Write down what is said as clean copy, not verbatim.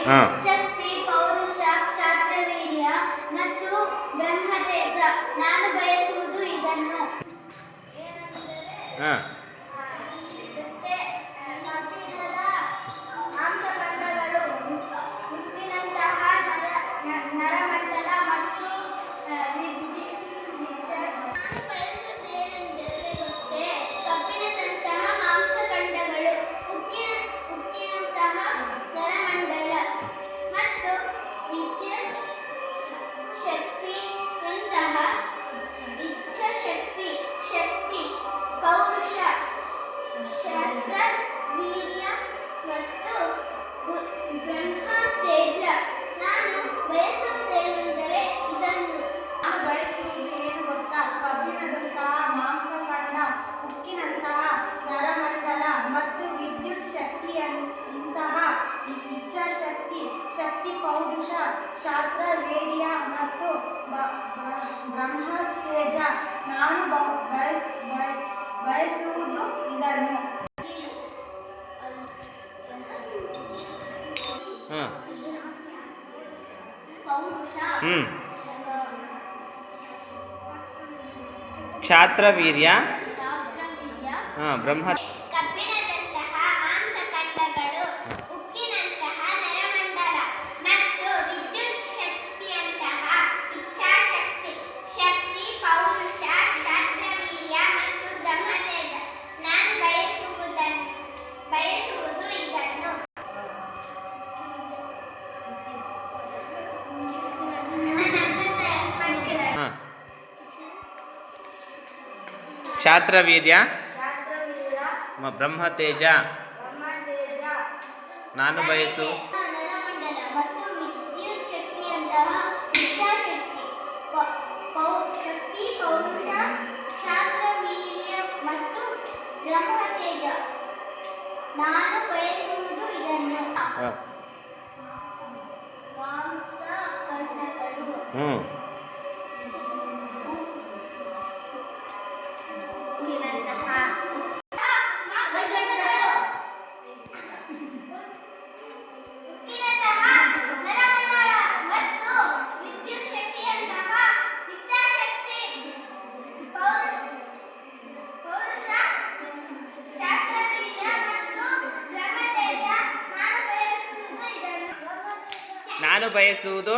ಹಾಂ ಶಕ್ತಿ, ಪೌರುಷ, ಕ್ಷಾತ್ರವೀರ್ಯ ಮತ್ತು ಬ್ರಹ್ಮತೇಜ. ನಾನು ಬಯಸುವುದು ಇದನ್ನು. ಹಾಂ ಕಬ್ಬಿಣದ ಮಾಂಸಖಂಡಗಳು, ಉಕ್ಕಿನಂತಹ ನರಮಂಡಲ ಮತ್ತು ನಾನು ಬಯಸುವುದೇನೆಂದರೆ ಗೊತ್ತೇ? ಕಬ್ಬಿಣದಂತಹ ಮಾಂಸಖಂಡಗಳು, ಉಕ್ಕಿನಂತಹ ನರಮಂಡಲ ಮತ್ತು ವಿದ್ಯುತ್ ಶಕ್ತಿಯಂತಹ ಇಚ್ಛಾಶಕ್ತಿ, ಶಕ್ತಿ, ಪೌರುಷ, ಕ್ಷಾತ್ರ, ವೀರ್ಯ ಮತ್ತು ಬ್ರಹ್ಮ ತೇಜ. ನಾನು ಬಯಸುವುದೇನೆಂದರೆ ಇದನ್ನು. ನಾನು ಬಯಸುವುದು ಏನು ಗೊತ್ತಾ? ಕಬ್ಬಿಣದಂತಹ ಮಾಂಸಖಂಡ, ಉಕ್ಕಿನಂತಹ ನರಮಂಡಲ ಮತ್ತು ವಿದ್ಯುತ್ ಶಕ್ತಿಯಂತಹ ಇಚ್ಛಾಶಕ್ತಿ, ಶಕ್ತಿ, ಪೌರುಷ, ಕ್ಷಾತ್ರ, ವೀರ್ಯ ಮತ್ತು ಬ್ರಹ್ಮತೇಜ. ನಾನು ಬಯಸುವುದು ಇದನ್ನು. ಹಾಂ ಪೌರುಷ, ಹ್ಞೂ ಕ್ಷಾತ್ರವೀರ್ಯ, ಕ್ಷಾತ್ರವೀರ್ಯ, ಹಾಂ ಬ್ರಹ್ಮ. ಕಬ್ಬಿಣದಂತಹ ಮಾಂಸಖಂಡಗಳು, ಉಕ್ಕಿನಂತಹ ನರಮಂಡಲ ಮತ್ತು ವಿದ್ಯುತ್ ಶಕ್ತಿಯಂತಹ ಇಚ್ಛಾಶಕ್ತಿ, ಶಕ್ತಿ, ಪೌರುಷ, ಕ್ಷಾತ್ರವೀರ್ಯ ಮತ್ತು ಬ್ರಹ್ಮತೇಜ. ನಾನು ಬಯಸುವುದು ಇದನ್ನು. ಹಾಂ ಕ್ಷಾತ್ರವೀರ್ಯ, ಬ್ರಹ್ಮತೇಜ. ನಾನು ಬಯಸು ನರಮಂಡಲ ಮತ್ತು ವಿದ್ಯುತ್ ಶಕ್ತಿಯಂತಹ ಇಚ್ಛಾಶಕ್ತಿ, ಶಕ್ತಿ, ಪೌರುಷ, ಕ್ಷಾತ್ರವೀರ್ಯ ಮತ್ತು ಬ್ರಹ್ಮತೇಜ. ನಾನು ಬಯಸುವುದು ಇದನ್ನು. ಹಾಂ ಮಾಂಸಖಂಡಗಳು, ಹ್ಞೂ ಉಕ್ಕಿನಂತಹ ನರಮಂಡಲ ಮತ್ತು ವಿದ್ಯುತ್ ಶಕ್ತಿಯಂತಹ ಇಚ್ಛಾಶಕ್ತಿ, ಪೌರುಷ, ಕ್ಷಾತ್ರವೀರ್ಯ ಮತ್ತು ಬ್ರಹ್ಮತೇಜ. ನಾನು ಬಯಸುವುದು ಇದನ್ನು. ನಾನು ಬಯಸುವುದು